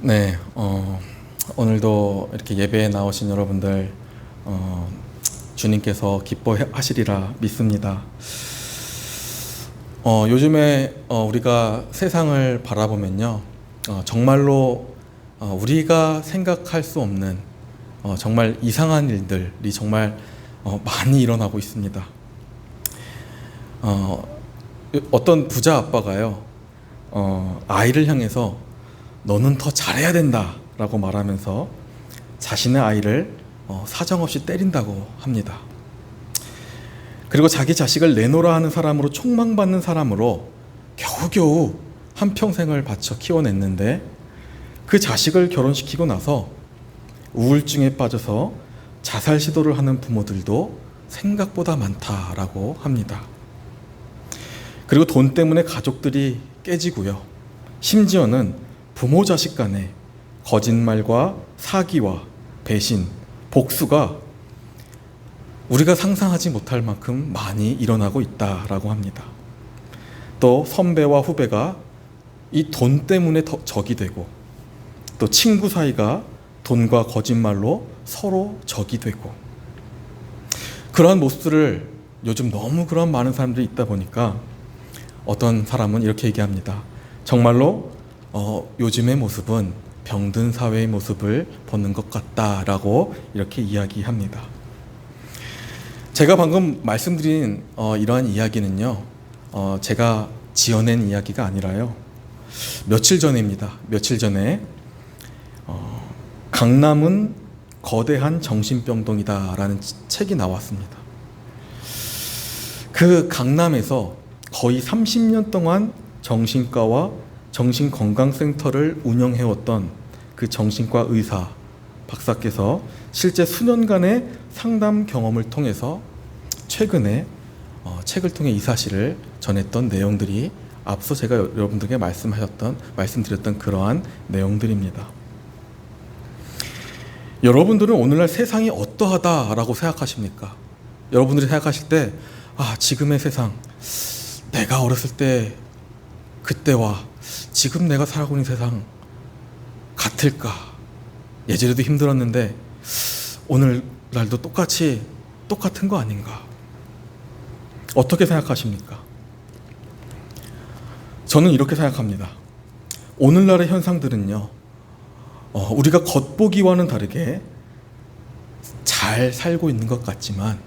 네, 오늘도 이렇게 예배에 나오신 여러분들, 주님께서 기뻐하시리라 믿습니다. 요즘에 우리가 세상을 바라보면요, 정말로 우리가 생각할 수 없는 정말 이상한 일들이 정말 많이 일어나고 있습니다. 어떤 부자 아빠가요, 아이를 향해서 너는 더 잘해야 된다 라고 말하면서 자신의 아이를 사정없이 때린다고 합니다. 그리고 자기 자식을 내놓으라 하는 사람으로 촉망받는 사람으로 겨우겨우 한평생을 바쳐 키워냈는데, 그 자식을 결혼시키고 나서 우울증에 빠져서 자살 시도를 하는 부모들도 생각보다 많다라고 합니다. 그리고 돈 때문에 가족들이 깨지고요, 심지어는 부모 자식 간에 거짓말과 사기와 배신, 복수가 우리가 상상하지 못할 만큼 많이 일어나고 있다라고 합니다. 또 선배와 후배가 이 돈 때문에 적이 되고, 또 친구 사이가 돈과 거짓말로 서로 적이 되고, 그러한 모습들을 요즘 너무 그런 많은 사람들이 있다 보니까 어떤 사람은 이렇게 얘기합니다. 정말로 요즘의 모습은 병든 사회의 모습을 보는 것 같다라고 이렇게 이야기합니다. 제가 방금 말씀드린 이러한 이야기는요, 제가 지어낸 이야기가 아니라요, 며칠 전입니다. 며칠 전에 강남은 거대한 정신병동이다 라는 책이 나왔습니다. 그 강남에서 거의 30년 동안 정신과와 정신건강센터를 운영해왔던 그 정신과 의사 박사께서 실제 수년간의 상담 경험을 통해서 최근에 책을 통해 이 사실을 전했던 내용들이 앞서 제가 여러분들에게 말씀드렸던 그러한 내용들입니다. 여러분들은 오늘날 세상이 어떠하다라고 생각하십니까? 여러분들이 생각하실 때, 지금의 세상, 내가 어렸을 때 그때와 지금 내가 살아가고 있는 세상 같을까? 예전에도 힘들었는데 오늘날도 똑같은 거 아닌가? 어떻게 생각하십니까? 저는 이렇게 생각합니다. 오늘날의 현상들은요, 우리가 겉보기와는 다르게 잘 살고 있는 것 같지만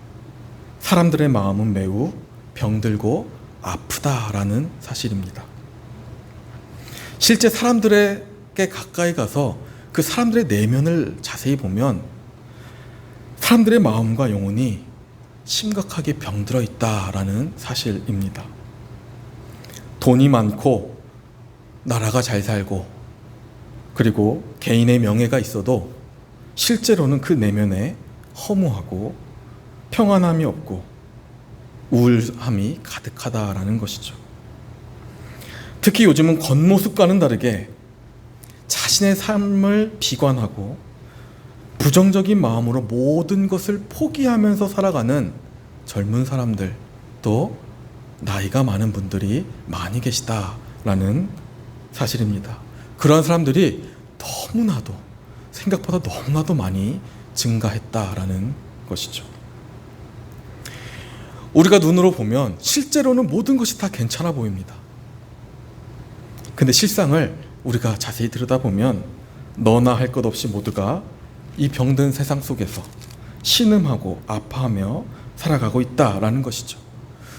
사람들의 마음은 매우 병들고 아프다라는 사실입니다. 실제 사람들에게 가까이 가서 그 사람들의 내면을 자세히 보면 사람들의 마음과 영혼이 심각하게 병들어 있다라는 사실입니다. 돈이 많고 나라가 잘 살고 그리고 개인의 명예가 있어도 실제로는 그 내면에 허무하고 평안함이 없고 우울함이 가득하다라는 것이죠. 특히 요즘은 겉모습과는 다르게 자신의 삶을 비관하고 부정적인 마음으로 모든 것을 포기하면서 살아가는 젊은 사람들, 또 나이가 많은 분들이 많이 계시다라는 사실입니다. 그러한 사람들이 생각보다 너무나도 많이 증가했다라는 것이죠. 우리가 눈으로 보면 실제로는 모든 것이 다 괜찮아 보입니다. 근데 실상을 우리가 자세히 들여다보면 너나 할 것 없이 모두가 이 병든 세상 속에서 신음하고 아파하며 살아가고 있다라는 것이죠.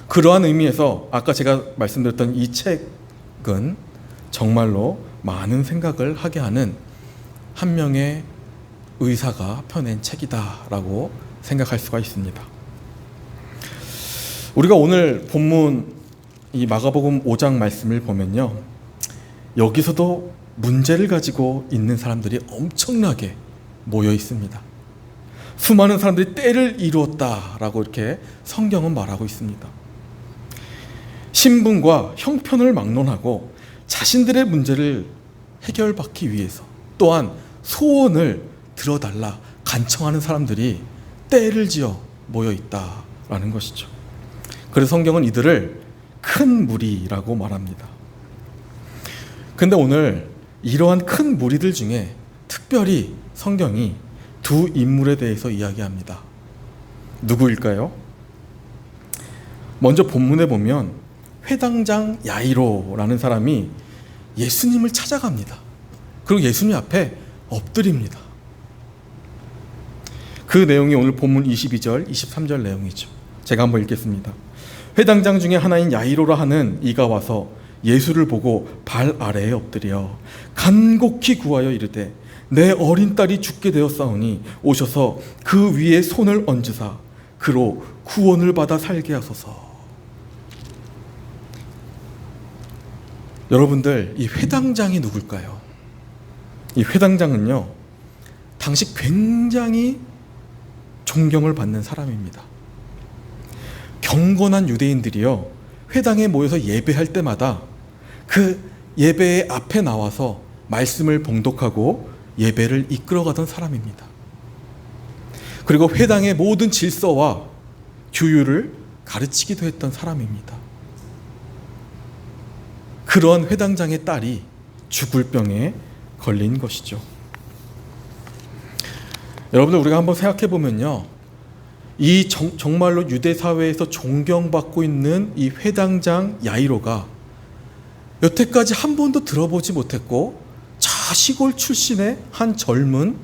그러한 의미에서 아까 제가 말씀드렸던 이 책은 정말로 많은 생각을 하게 하는 한 명의 의사가 펴낸 책이다라고 생각할 수가 있습니다. 우리가 오늘 본문 이 마가복음 5장 말씀을 보면요, 여기서도 문제를 가지고 있는 사람들이 엄청나게 모여 있습니다. 수많은 사람들이 때를 이루었다라고 이렇게 성경은 말하고 있습니다. 신분과 형편을 막론하고 자신들의 문제를 해결받기 위해서, 또한 소원을 들어달라 간청하는 사람들이 때를 지어 모여 있다라는 것이죠. 그래서 성경은 이들을 큰 무리라고 말합니다. 근데 오늘 이러한 큰 무리들 중에 특별히 성경이 두 인물에 대해서 이야기합니다. 누구일까요? 먼저 본문에 보면 회당장 야이로라는 사람이 예수님을 찾아갑니다. 그리고 예수님 앞에 엎드립니다. 그 내용이 오늘 본문 22절, 23절 내용이죠. 제가 한번 읽겠습니다. 회당장 중에 하나인 야이로라 하는 이가 와서 예수를 보고 발 아래에 엎드려 간곡히 구하여 이르되 내 어린 딸이 죽게 되었사오니 오셔서 그 위에 손을 얹으사 그로 구원을 받아 살게 하소서. 여러분들, 이 회당장이 누굴까요? 이 회당장은요, 당시 굉장히 존경을 받는 사람입니다. 경건한 유대인들이요, 회당에 모여서 예배할 때마다 그 예배의 앞에 나와서 말씀을 봉독하고 예배를 이끌어가던 사람입니다. 그리고 회당의 모든 질서와 규율을 가르치기도 했던 사람입니다. 그런 회당장의 딸이 죽을 병에 걸린 것이죠. 여러분들, 우리가 한번 생각해 보면요, 이 정말로 유대 사회에서 존경받고 있는 이 회당장 야이로가 여태까지 한 번도 들어보지 못했고 저 시골 출신의 한 젊은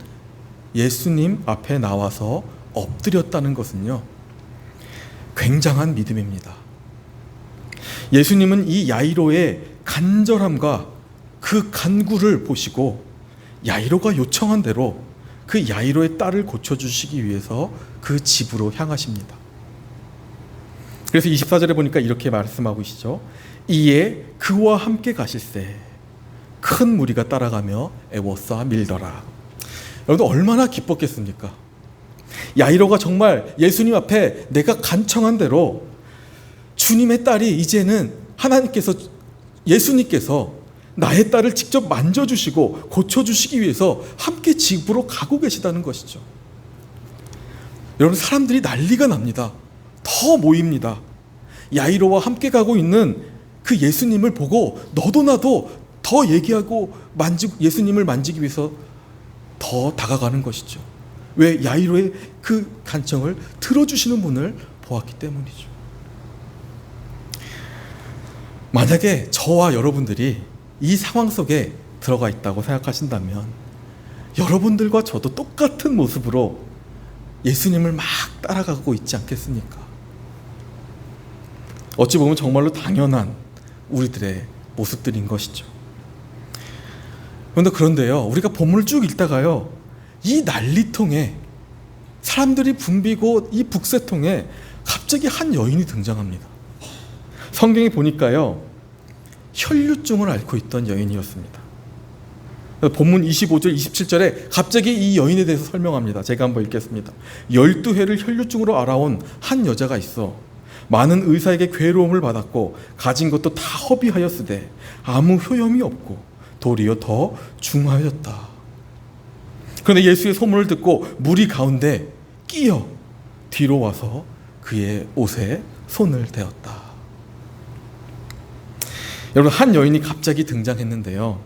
예수님 앞에 나와서 엎드렸다는 것은요, 굉장한 믿음입니다. 예수님은 이 야이로의 간절함과 그 간구를 보시고 야이로가 요청한 대로 그 야이로의 딸을 고쳐주시기 위해서 그 집으로 향하십니다. 그래서 24절에 보니까 이렇게 말씀하고 계시죠. 이에 그와 함께 가실새 큰 무리가 따라가며 애워싸 밀더라. 여러분, 얼마나 기뻤겠습니까? 야이로가 정말 예수님 앞에 내가 간청한 대로 주님의 딸이 이제는 하나님께서, 예수님께서 나의 딸을 직접 만져주시고 고쳐주시기 위해서 함께 집으로 가고 계시다는 것이죠. 여러분, 사람들이 난리가 납니다. 더 모입니다. 야이로와 함께 가고 있는 그 예수님을 보고 너도 나도 더 얘기하고 예수님을 만지기 위해서 더 다가가는 것이죠. 왜? 야이로의 그 간청을 들어주시는 분을 보았기 때문이죠. 만약에 저와 여러분들이 이 상황 속에 들어가 있다고 생각하신다면 여러분들과 저도 똑같은 모습으로 예수님을 막 따라가고 있지 않겠습니까? 어찌 보면 정말로 당연한 우리들의 모습들인 것이죠. 그런데요, 우리가 본문을 쭉 읽다가요, 이 난리통에, 사람들이 붐비고 이 북새통에 갑자기 한 여인이 등장합니다. 성경에 보니까요, 혈류증을 앓고 있던 여인이었습니다. 본문 25절, 27절에 갑자기 이 여인에 대해서 설명합니다. 제가 한번 읽겠습니다. 12회를 혈류증으로 앓아온 한 여자가 있어 많은 의사에게 괴로움을 받았고 가진 것도 다 허비하였으되 아무 효험이 없고 도리어 더 중하였다. 그런데 예수의 소문을 듣고 무리 가운데 끼어 뒤로 와서 그의 옷에 손을 대었다. 여러분, 한 여인이 갑자기 등장했는데요,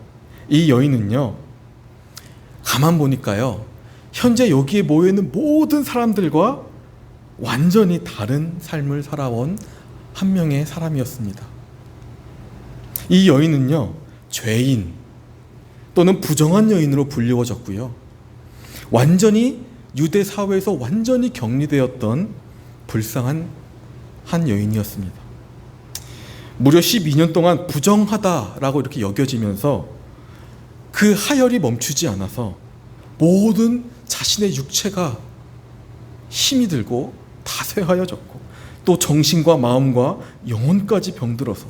이 여인은요, 가만 보니까요, 현재 여기에 모여있는 모든 사람들과 완전히 다른 삶을 살아온 한 명의 사람이었습니다. 이 여인은요, 죄인 또는 부정한 여인으로 불리워졌고요, 완전히 유대 사회에서 완전히 격리되었던 불쌍한 한 여인이었습니다. 무려 12년 동안 부정하다라고 이렇게 여겨지면서 그 하혈이 멈추지 않아서 모든 자신의 육체가 힘이 들고 다 쇠하여졌고 또 정신과 마음과 영혼까지 병들어서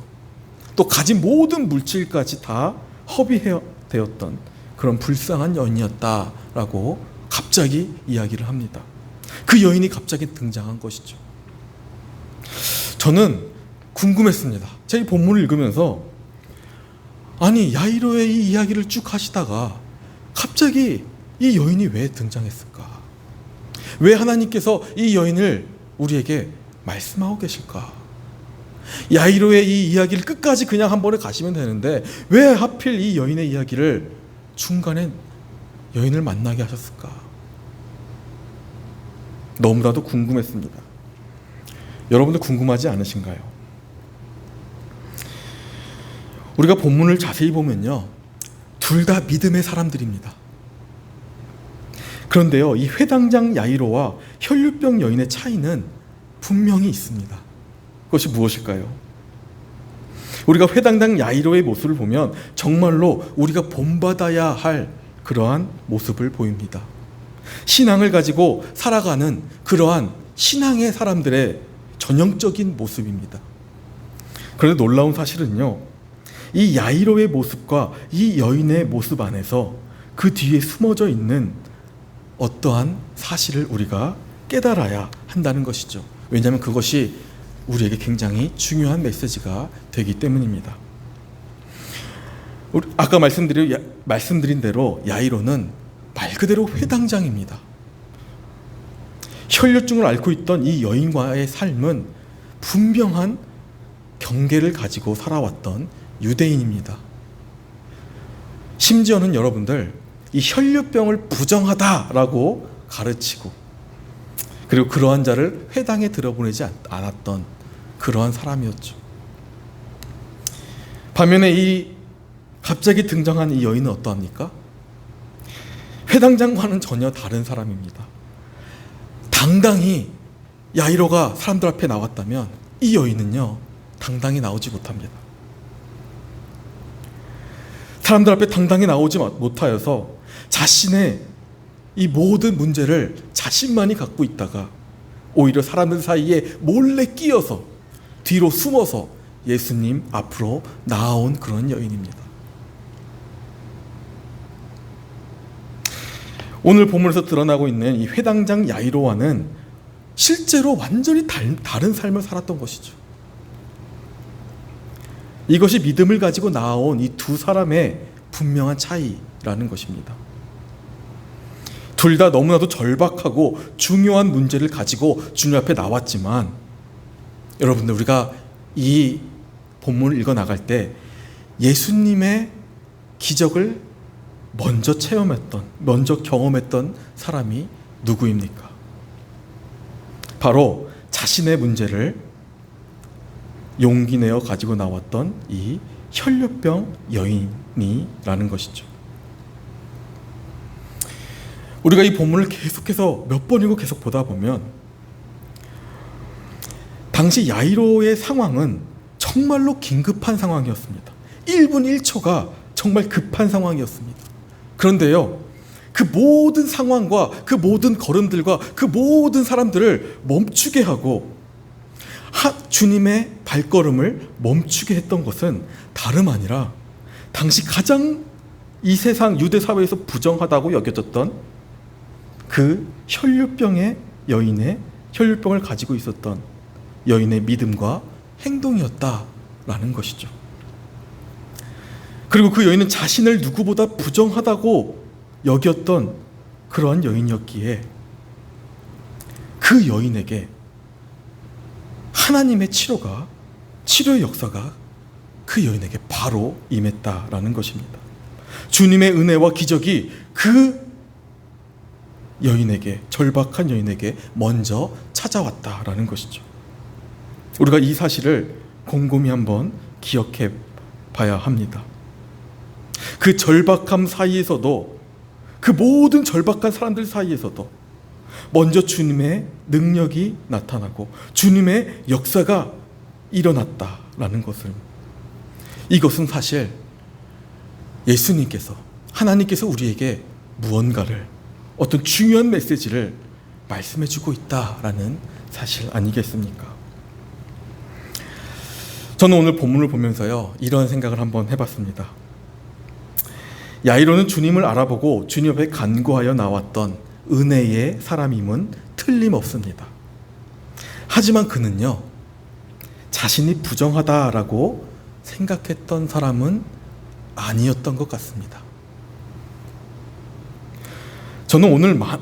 또 가진 모든 물질까지 다 허비되었던 그런 불쌍한 여인이었다라고 갑자기 이야기를 합니다. 그 여인이 갑자기 등장한 것이죠. 저는 궁금했습니다. 제가 이 본문을 읽으면서 아니, 야이로의 이 이야기를 쭉 하시다가 갑자기 이 여인이 왜 등장했을까? 왜 하나님께서 이 여인을 우리에게 말씀하고 계실까? 야이로의 이 이야기를 끝까지 그냥 한 번에 가시면 되는데 왜 하필 이 여인의 이야기를 중간에 여인을 만나게 하셨을까? 너무나도 궁금했습니다. 여러분도 궁금하지 않으신가요? 우리가 본문을 자세히 보면요, 둘 다 믿음의 사람들입니다. 그런데요, 이 회당장 야이로와 혈류병 여인의 차이는 분명히 있습니다. 그것이 무엇일까요? 우리가 회당장 야이로의 모습을 보면 정말로 우리가 본받아야 할 그러한 모습을 보입니다. 신앙을 가지고 살아가는 그러한 신앙의 사람들의 전형적인 모습입니다. 그런데 놀라운 사실은요, 이 야이로의 모습과 이 여인의 모습 안에서 그 뒤에 숨어져 있는 어떠한 사실을 우리가 깨달아야 한다는 것이죠. 왜냐하면 그것이 우리에게 굉장히 중요한 메시지가 되기 때문입니다. 아까 말씀드린 대로 야이로는 말 그대로 회당장입니다. 혈류증을 앓고 있던 이 여인과의 삶은 분명한 경계를 가지고 살아왔던 유대인입니다. 심지어는 여러분들, 이 혈류병을 부정하다라고 가르치고, 그리고 그러한 자를 회당에 들어보내지 않았던 그러한 사람이었죠. 반면에 이 갑자기 등장한 이 여인은 어떠합니까? 회당장과는 전혀 다른 사람입니다. 당당히 야이로가 사람들 앞에 나왔다면 이 여인은요, 당당히 나오지 못합니다. 사람들 앞에 당당히 나오지 못하여서 자신의 이 모든 문제를 자신만이 갖고 있다가 오히려 사람들 사이에 몰래 끼어서 뒤로 숨어서 예수님 앞으로 나아온 그런 여인입니다. 오늘 본문에서 드러나고 있는 이 회당장 야이로와는 실제로 완전히 다른 삶을 살았던 것이죠. 이것이 믿음을 가지고 나아온 이 두 사람의 분명한 차이라는 것입니다. 둘 다 너무나도 절박하고 중요한 문제를 가지고 주님 앞에 나왔지만, 여러분들, 우리가 이 본문을 읽어 나갈 때 예수님의 기적을 먼저 경험했던 사람이 누구입니까? 바로 자신의 문제를 용기 내어 가지고 나왔던 이 혈류병 여인이라는 것이죠. 우리가 이 본문을 계속해서 몇 번이고 계속 보다 보면 당시 야이로의 상황은 정말로 긴급한 상황이었습니다. 1분 1초가 정말 급한 상황이었습니다. 그런데요, 그 모든 상황과 그 모든 걸음들과 그 모든 사람들을 멈추게 하고 주님의 발걸음을 멈추게 했던 것은 다름 아니라 당시 가장 이 세상 유대 사회에서 부정하다고 여겨졌던 그 혈류병의 혈류병을 가지고 있었던 여인의 믿음과 행동이었다라는 것이죠. 그리고 그 여인은 자신을 누구보다 부정하다고 여겼던 그러한 여인이었기에 그 여인에게 하나님의 치료의 역사가 그 여인에게 바로 임했다라는 것입니다. 주님의 은혜와 기적이 그 여인에게, 절박한 여인에게 먼저 찾아왔다라는 것이죠. 우리가 이 사실을 곰곰이 한번 기억해 봐야 합니다. 그 절박함 사이에서도, 그 모든 절박한 사람들 사이에서도 먼저 주님의 능력이 나타나고 주님의 역사가 일어났다라는 것을, 이것은 사실 예수님께서, 하나님께서 우리에게 무언가를, 어떤 중요한 메시지를 말씀해주고 있다라는 사실 아니겠습니까? 저는 오늘 본문을 보면서요, 이런 생각을 한번 해봤습니다. 야이로는 주님을 알아보고 주님 앞에 간구하여 나왔던 은혜의 사람임은 틀림없습니다. 하지만 그는요, 자신이 부정하다라고 생각했던 사람은 아니었던 것 같습니다. 저는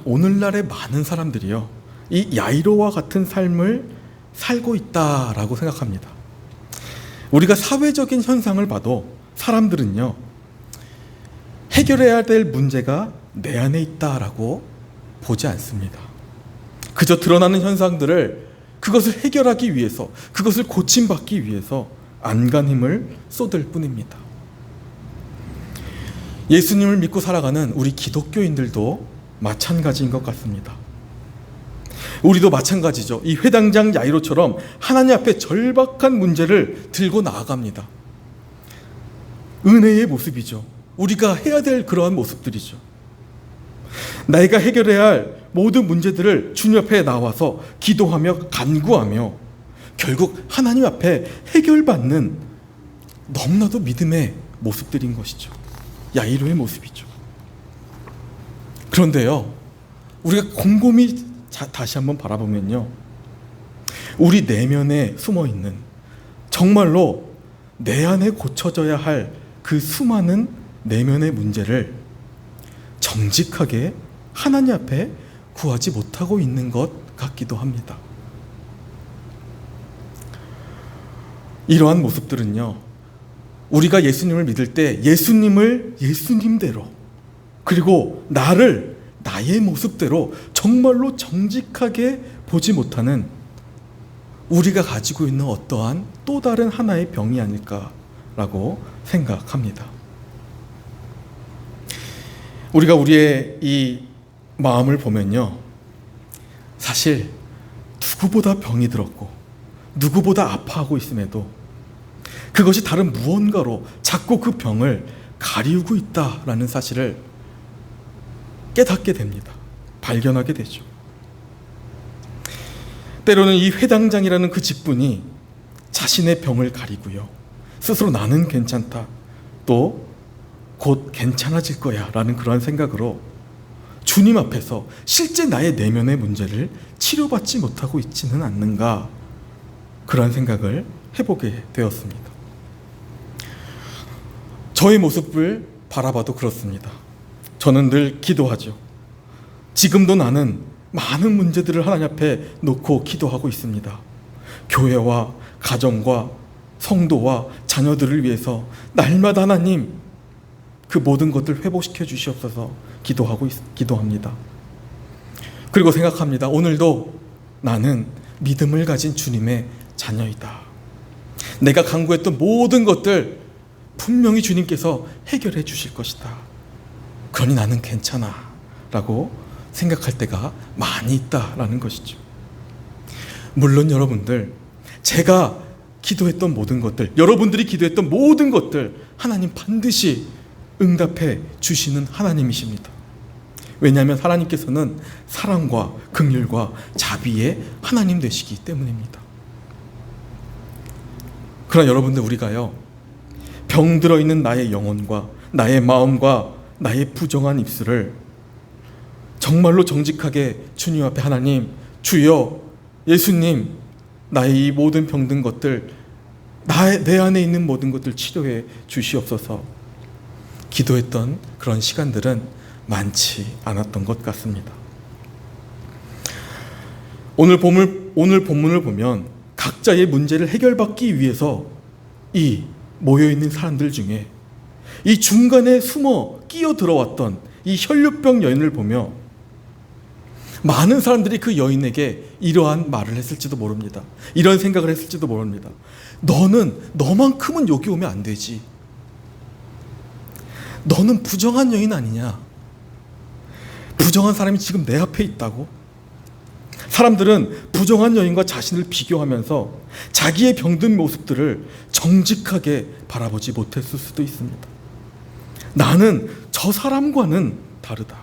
오늘날의 많은 사람들이요, 이 야이로와 같은 삶을 살고 있다라고 생각합니다. 우리가 사회적인 현상을 봐도 사람들은요, 해결해야 될 문제가 내 안에 있다라고 보지 않습니다. 그저 드러나는 현상들을 그것을 해결하기 위해서, 그것을 고침받기 위해서 안간힘을 쏟을 뿐입니다. 예수님을 믿고 살아가는 우리 기독교인들도 마찬가지인 것 같습니다. 우리도 마찬가지죠. 이 회당장 야이로처럼 하나님 앞에 절박한 문제를 들고 나아갑니다. 은혜의 모습이죠. 우리가 해야 될 그러한 모습들이죠. 내가 해결해야 할 모든 문제들을 주님 앞에 나와서 기도하며 간구하며 결국 하나님 앞에 해결받는 너무나도 믿음의 모습들인 것이죠. 야이로의 모습이죠. 그런데요, 우리가 곰곰이 다시 한번 바라보면요, 우리 내면에 숨어있는 정말로 내 안에 고쳐져야 할 그 수많은 내면의 문제를 정직하게 하나님 앞에 구하지 못하고 있는 것 같기도 합니다. 이러한 모습들은요, 우리가 예수님을 믿을 때 예수님을 예수님대로, 그리고 나를 나의 모습대로 정말로 정직하게 보지 못하는 우리가 가지고 있는 어떠한 또 다른 하나의 병이 아닐까라고 생각합니다. 우리가 우리의 이 마음을 보면요, 사실 누구보다 병이 들었고 누구보다 아파하고 있음에도 그것이 다른 무언가로 자꾸 그 병을 가리우고 있다라는 사실을 깨닫게 됩니다. 발견하게 되죠. 때로는 이 회당장이라는 그 직분이 자신의 병을 가리고요, 스스로 나는 괜찮다, 또 곧 괜찮아질 거야 라는 그러한 생각으로 주님 앞에서 실제 나의 내면의 문제를 치료받지 못하고 있지는 않는가, 그러한 생각을 해보게 되었습니다. 저의 모습을 바라봐도 그렇습니다. 저는 늘 기도하죠. 지금도 나는 많은 문제들을 하나님 앞에 놓고 기도하고 있습니다. 교회와 가정과 성도와 자녀들을 위해서 날마다 하나님 그 모든 것들 회복시켜 주시옵소서 기도합니다. 그리고 생각합니다. 오늘도 나는 믿음을 가진 주님의 자녀이다. 내가 간구했던 모든 것들 분명히 주님께서 해결해 주실 것이다. 그러니 나는 괜찮아 라고 생각할 때가 많이 있다라는 것이죠. 물론 여러분들, 제가 기도했던 모든 것들, 여러분들이 기도했던 모든 것들 하나님 반드시 응답해 주시는 하나님이십니다. 왜냐하면 하나님께서는 사랑과 긍휼과 자비의 하나님 되시기 때문입니다. 그러나 여러분들, 우리가요, 병들어 있는 나의 영혼과 나의 마음과 나의 부정한 입술을 정말로 정직하게 주님 앞에 하나님, 주여, 예수님, 나의 이 모든 병든 것들, 내 안에 있는 모든 것들 치료해 주시옵소서 기도했던 그런 시간들은 많지 않았던 것 같습니다. 오늘 본문을 보면 각자의 문제를 해결받기 위해서 이 모여있는 사람들 중에 이 중간에 숨어 끼어 들어왔던 이 혈류병 여인을 보며 많은 사람들이 그 여인에게 이러한 말을 했을지도 모릅니다. 이런 생각을 했을지도 모릅니다. 너만큼은 여기 오면 안 되지. 너는 부정한 여인 아니냐? 부정한 사람이 지금 내 앞에 있다고? 사람들은 부정한 여인과 자신을 비교하면서 자기의 병든 모습들을 정직하게 바라보지 못했을 수도 있습니다. 나는 저 사람과는 다르다.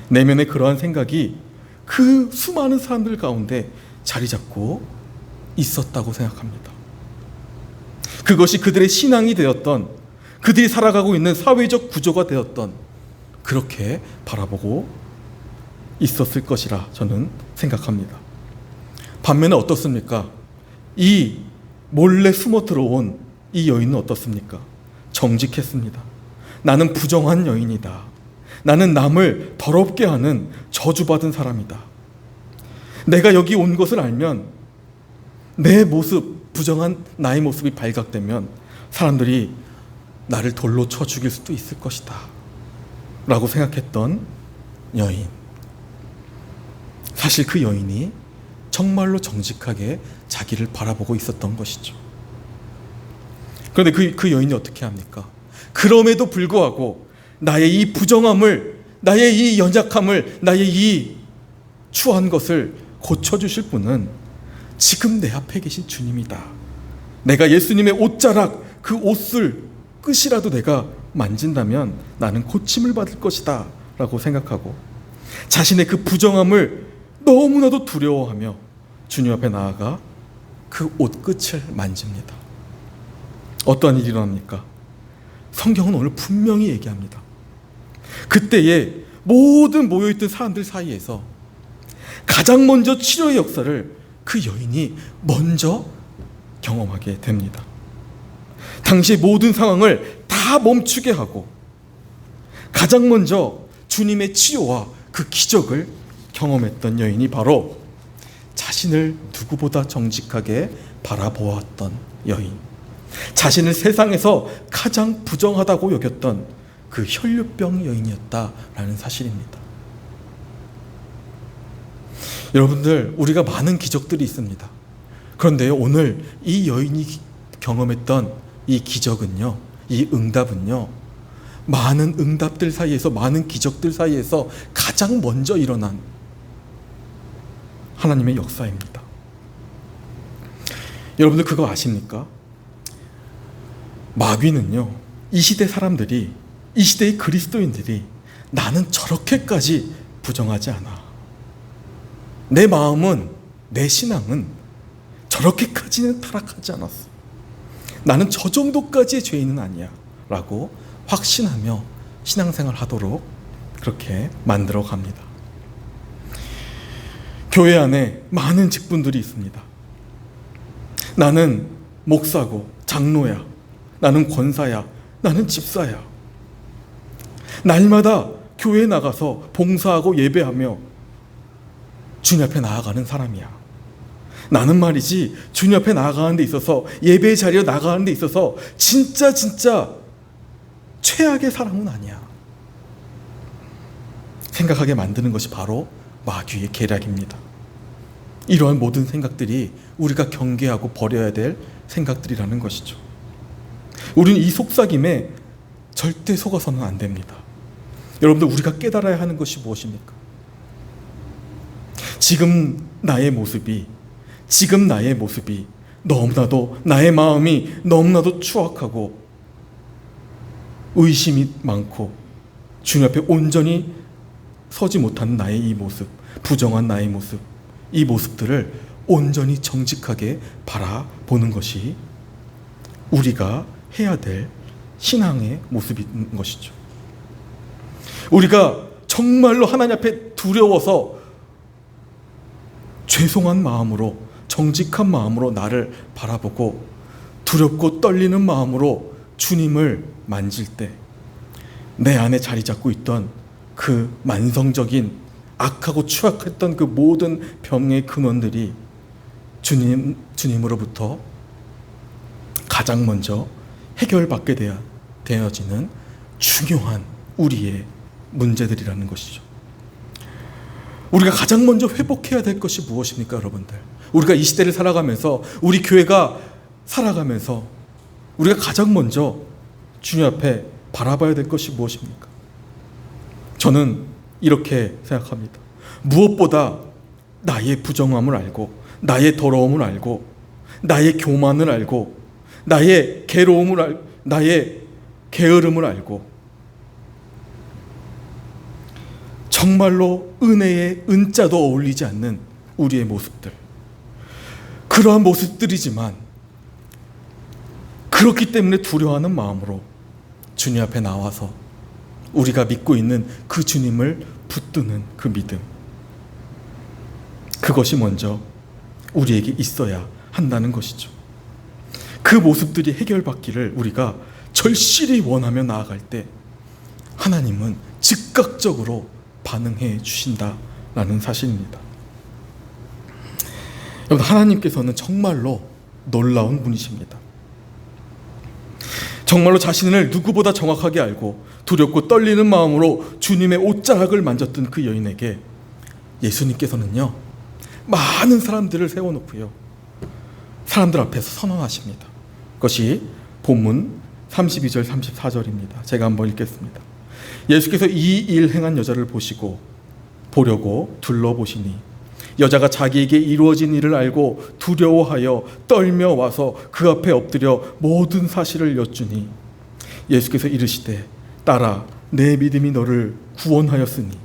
내면에 그러한 생각이 그 수많은 사람들 가운데 자리 잡고 있었다고 생각합니다. 그것이 그들의 신앙이 되었던, 그들이 살아가고 있는 사회적 구조가 되었던, 그렇게 바라보고 있었을 것이라 저는 생각합니다. 반면에 어떻습니까? 이 몰래 숨어 들어온 이 여인은 어떻습니까? 정직했습니다. 나는 부정한 여인이다. 나는 남을 더럽게 하는 저주받은 사람이다. 내가 여기 온 것을 알면 내 모습 부정한 나의 모습이 발각되면 사람들이 나를 돌로 쳐 죽일 수도 있을 것이다 라고 생각했던 여인. 사실 그 여인이 정말로 정직하게 자기를 바라보고 있었던 것이죠. 그런데 그 여인이 어떻게 합니까? 그럼에도 불구하고 나의 이 부정함을, 나의 이 연약함을, 나의 이 추한 것을 고쳐주실 분은 지금 내 앞에 계신 주님이다. 내가 예수님의 옷자락, 그 옷을 끝이라도 내가 만진다면 나는 고침을 받을 것이다 라고 생각하고 자신의 그 부정함을 너무나도 두려워하며 주님 앞에 나아가 그 옷 끝을 만집니다. 어떠한 일이 일어납니까? 성경은 오늘 분명히 얘기합니다. 그때에 모든 모여있던 사람들 사이에서 가장 먼저 치료의 역사를 그 여인이 먼저 경험하게 됩니다. 당시의 모든 상황을 다 멈추게 하고 가장 먼저 주님의 치료와 그 기적을 경험했던 여인이 바로 자신을 누구보다 정직하게 바라보았던 여인, 자신을 세상에서 가장 부정하다고 여겼던 그 혈류병 여인이었다라는 사실입니다. 여러분들, 우리가 많은 기적들이 있습니다. 그런데 오늘 이 여인이 경험했던 이 기적은요, 이 응답은요, 많은 응답들 사이에서, 많은 기적들 사이에서 가장 먼저 일어난 하나님의 역사입니다. 여러분들 그거 아십니까? 마귀는요, 이 시대 사람들이, 이 시대의 그리스도인들이 나는 저렇게까지 부정하지 않아, 내 마음은, 내 신앙은 저렇게까지는 타락하지 않았어, 나는 저 정도까지의 죄인은 아니야 라고 확신하며 신앙생활 하도록 그렇게 만들어 갑니다. 교회 안에 많은 직분들이 있습니다. 나는 목사고 장로야, 나는 권사야, 나는 집사야. 날마다 교회에 나가서 봉사하고 예배하며 주님 앞에 나아가는 사람이야. 나는 말이지 주님 앞에 나아가는 데 있어서, 예배의 자리에 나아가는 데 있어서 진짜 최악의 사람은 아니야 생각하게 만드는 것이 바로 마귀의 계략입니다. 이러한 모든 생각들이 우리가 경계하고 버려야 될 생각들이라는 것이죠. 우리는 이 속삭임에 절대 속아서는 안 됩니다. 여러분들, 우리가 깨달아야 하는 것이 무엇입니까? 지금 나의 모습이 너무나도, 나의 마음이 너무나도 추악하고 의심이 많고 주님 앞에 온전히 서지 못하는 나의 이 모습, 부정한 나의 모습, 이 모습들을 온전히 정직하게 바라보는 것이 우리가 해야 될 신앙의 모습인 것이죠. 우리가 정말로 하나님 앞에 두려워서 죄송한 마음으로, 정직한 마음으로 나를 바라보고 두렵고 떨리는 마음으로 주님을 만질 때 내 안에 자리 잡고 있던 그 만성적인 악하고 추악했던 그 모든 병의 근원들이 주님으로부터 가장 먼저 해결받게 되어지는 중요한 우리의 문제들이라는 것이죠. 우리가 가장 먼저 회복해야 될 것이 무엇입니까, 여러분들? 우리가 이 시대를 살아가면서, 우리 교회가 살아가면서 우리가 가장 먼저 주님 앞에 바라봐야 될 것이 무엇입니까? 저는 이렇게 생각합니다. 무엇보다 나의 부정함을 알고, 나의 더러움을 알고, 나의 교만을 알고, 나의 괴로움을 알고, 나의 게으름을 알고, 정말로 은혜의 은자도 어울리지 않는 우리의 모습들, 그러한 모습들이지만 그렇기 때문에 두려워하는 마음으로 주님 앞에 나와서 우리가 믿고 있는 그 주님을 붙드는 그 믿음, 그것이 먼저 우리에게 있어야 한다는 것이죠. 그 모습들이 해결받기를 우리가 절실히 원하며 나아갈 때 하나님은 즉각적으로 반응해 주신다라는 사실입니다. 여러분, 하나님께서는 정말로 놀라운 분이십니다. 정말로 자신을 누구보다 정확하게 알고 두렵고 떨리는 마음으로 주님의 옷자락을 만졌던 그 여인에게 예수님께서는요, 많은 사람들을 세워놓고요, 사람들 앞에서 선언하십니다. 그것이 본문 32절 34절입니다. 제가 한번 읽겠습니다. 예수께서 이 일 행한 여자를 보려고 둘러보시니 여자가 자기에게 이루어진 일을 알고 두려워하여 떨며 와서 그 앞에 엎드려 모든 사실을 여쭈니 예수께서 이르시되 딸아, 내 믿음이 너를 구원하였으니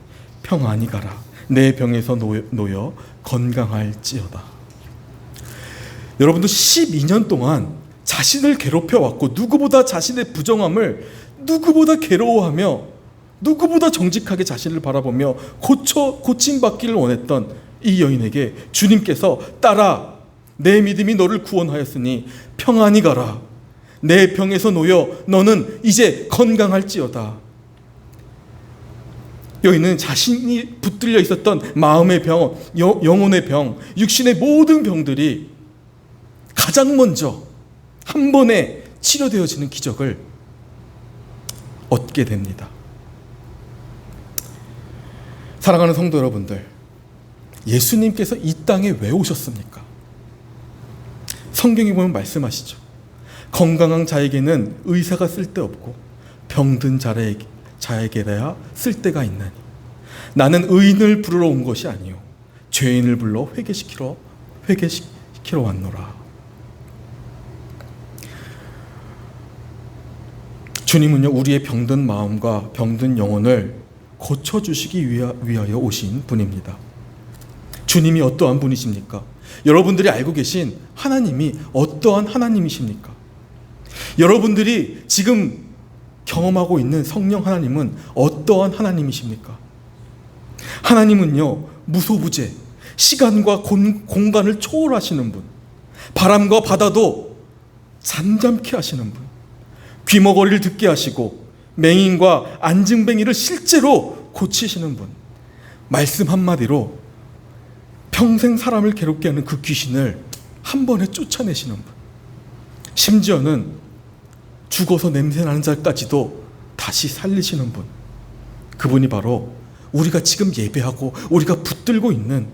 평안히 가라. 내 병에서 놓여 건강할지어다. 여러분도 12년 동안 자신을 괴롭혀왔고 누구보다 자신의 부정함을 누구보다 괴로워하며 누구보다 정직하게 자신을 바라보며 고침받기를 원했던 이 여인에게 주님께서 딸아, 내 믿음이 너를 구원하였으니 평안히 가라. 내 병에서 놓여 너는 이제 건강할지어다. 여인은 자신이 붙들려 있었던 마음의 병, 영혼의 병, 육신의 모든 병들이 가장 먼저 한 번에 치료되어지는 기적을 얻게 됩니다. 사랑하는 성도 여러분들, 예수님께서 이 땅에 왜 오셨습니까? 성경에 보면 말씀하시죠. 건강한 자에게는 의사가 쓸데없고 병든 자에게야 쓸데가 있나니 나는 의인을 부르러 온 것이 아니요 죄인을 불러 회개시키러 왔노라. 주님은요, 우리의 병든 마음과 병든 영혼을 고쳐주시기 위하여 오신 분입니다. 주님이 어떠한 분이십니까? 여러분들이 알고 계신 하나님이 어떠한 하나님이십니까? 여러분들이 지금 경험하고 있는 성령 하나님은 어떠한 하나님이십니까? 하나님은요, 무소부재, 시간과 공간을 초월하시는 분, 바람과 바다도 잠잠케 하시는 분, 귀머거리를 듣게 하시고 맹인과 안증뱅이를 실제로 고치시는 분, 말씀 한마디로 평생 사람을 괴롭게 하는 그 귀신을 한 번에 쫓아내시는 분, 심지어는 죽어서 냄새나는 자까지도 다시 살리시는 분, 그분이 바로 우리가 지금 예배하고 우리가 붙들고 있는,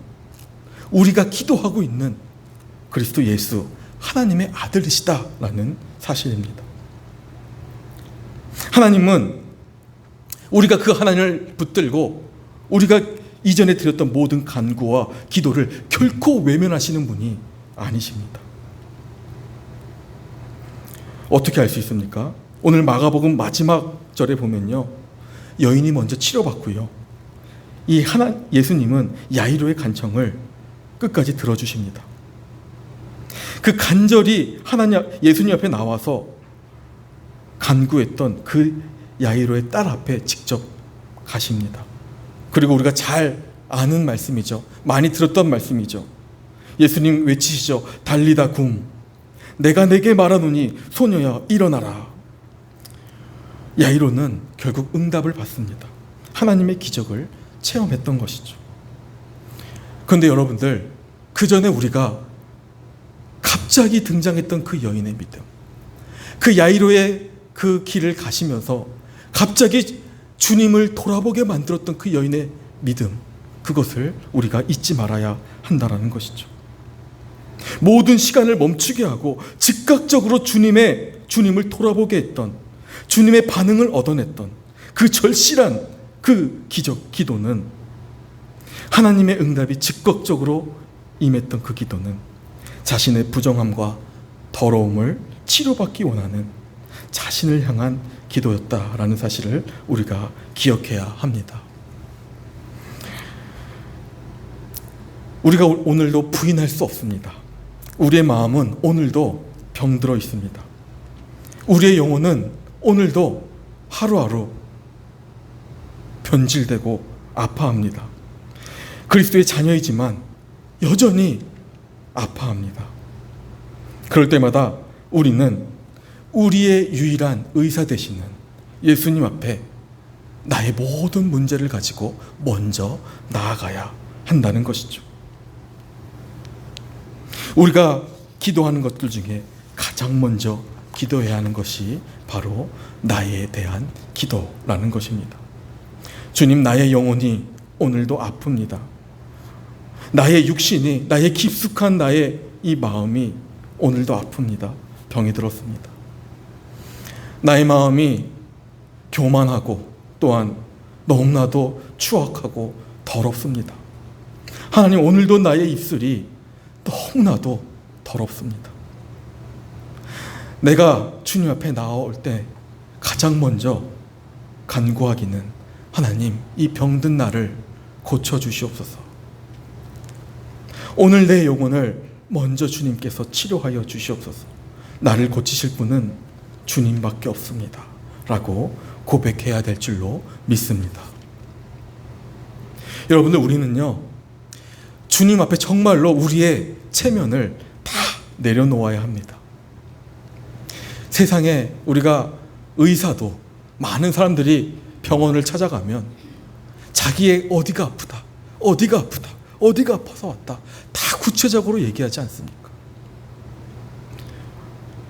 우리가 기도하고 있는 그리스도 예수, 하나님의 아들이시다라는 사실입니다. 하나님은 우리가 그 하나님을 붙들고 우리가 이전에 드렸던 모든 간구와 기도를 결코 외면하시는 분이 아니십니다. 어떻게 알 수 있습니까? 오늘 마가복음 마지막 절에 보면요, 여인이 먼저 치료받고요, 예수님은 야이로의 간청을 끝까지 들어주십니다. 그 간절히 예수님 앞에 나와서 간구했던 그 야이로의 딸 앞에 직접 가십니다. 그리고 우리가 잘 아는 말씀이죠. 많이 들었던 말씀이죠. 예수님 외치시죠. 달리다 굼, 내가 내게 말하노니 소녀야 일어나라. 야이로는 결국 응답을 받습니다. 하나님의 기적을 체험했던 것이죠. 그런데 여러분들, 그 전에 우리가 갑자기 등장했던 그 여인의 믿음, 그 야이로의 그 길을 가시면서 갑자기 주님을 돌아보게 만들었던 그 여인의 믿음, 그것을 우리가 잊지 말아야 한다는 것이죠. 모든 시간을 멈추게 하고 즉각적으로 주님을 돌아보게 했던, 주님의 반응을 얻어냈던 그 절실한 그 기도는, 하나님의 응답이 즉각적으로 임했던 그 기도는 자신의 부정함과 더러움을 치료받기 원하는 자신을 향한 기도였다라는 사실을 우리가 기억해야 합니다. 우리가 오늘도 부인할 수 없습니다. 우리의 마음은 오늘도 병들어 있습니다. 우리의 영혼은 오늘도 하루하루 변질되고 아파합니다. 그리스도의 자녀이지만 여전히 아파합니다. 그럴 때마다 우리는 우리의 유일한 의사 되시는 예수님 앞에 나의 모든 문제를 가지고 먼저 나아가야 한다는 것이죠. 우리가 기도하는 것들 중에 가장 먼저 기도해야 하는 것이 바로 나에 대한 기도라는 것입니다. 주님, 나의 영혼이 오늘도 아픕니다. 나의 육신이, 나의 깊숙한 나의 이 마음이 오늘도 아픕니다. 병이 들었습니다. 나의 마음이 교만하고 또한 너무나도 추악하고 더럽습니다. 하나님, 오늘도 나의 입술이 너무나도 더럽습니다. 내가 주님 앞에 나올 때 가장 먼저 간구하기는, 하나님, 이 병든 나를 고쳐주시옵소서. 오늘 내 영혼을 먼저 주님께서 치료하여 주시옵소서. 나를 고치실 분은 주님밖에 없습니다 라고 고백해야 될 줄로 믿습니다. 여러분들, 우리는요, 주님 앞에 정말로 우리의 체면을 다 내려놓아야 합니다. 세상에 우리가 의사도, 많은 사람들이 병원을 찾아가면 자기의 어디가 아프다, 어디가 아프다, 어디가 아파서 왔다, 다 구체적으로 얘기하지 않습니까?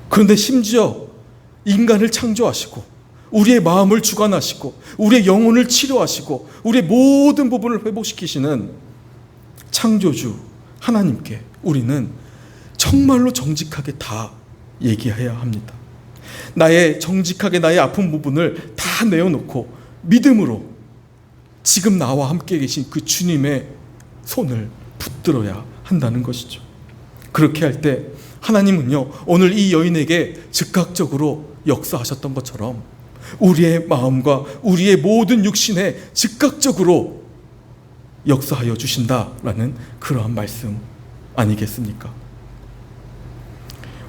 그런데 심지어 인간을 창조하시고 우리의 마음을 주관하시고 우리의 영혼을 치료하시고 우리의 모든 부분을 회복시키시는 창조주 하나님께 우리는 정말로 정직하게 다 얘기해야 합니다. 나의 정직하게 나의 아픈 부분을 다 내어놓고 믿음으로 지금 나와 함께 계신 그 주님의 손을 붙들어야 한다는 것이죠. 그렇게 할 때 하나님은요, 오늘 이 여인에게 즉각적으로 역사하셨던 것처럼 우리의 마음과 우리의 모든 육신에 즉각적으로 역사하여 주신다라는 그러한 말씀 아니겠습니까?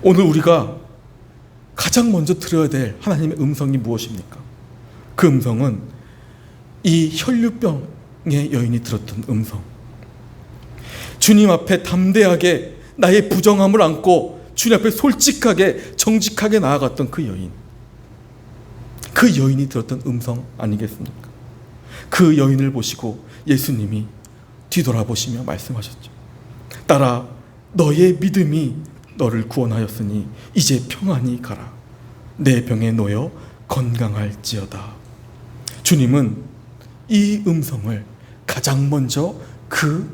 오늘 우리가 가장 먼저 들어야 될 하나님의 음성이 무엇입니까? 그 음성은 이 혈류병의 여인이 들었던 음성. 주님 앞에 담대하게 나의 부정함을 안고 주님 앞에 솔직하게 정직하게 나아갔던 그 여인. 그 여인이 들었던 음성 아니겠습니까? 그 여인을 보시고 예수님이 뒤돌아보시며 말씀하셨죠. 딸아, 너의 믿음이 너를 구원하였으니 이제 평안히 가라. 내 병에 놓여 건강할지어다. 주님은 이 음성을 가장 먼저 그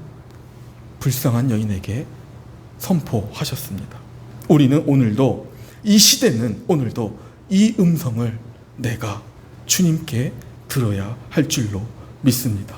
불쌍한 여인에게 선포하셨습니다. 우리는 오늘도, 이 시대는 오늘도 이 음성을 내가 주님께 들어야 할 줄로 믿습니다.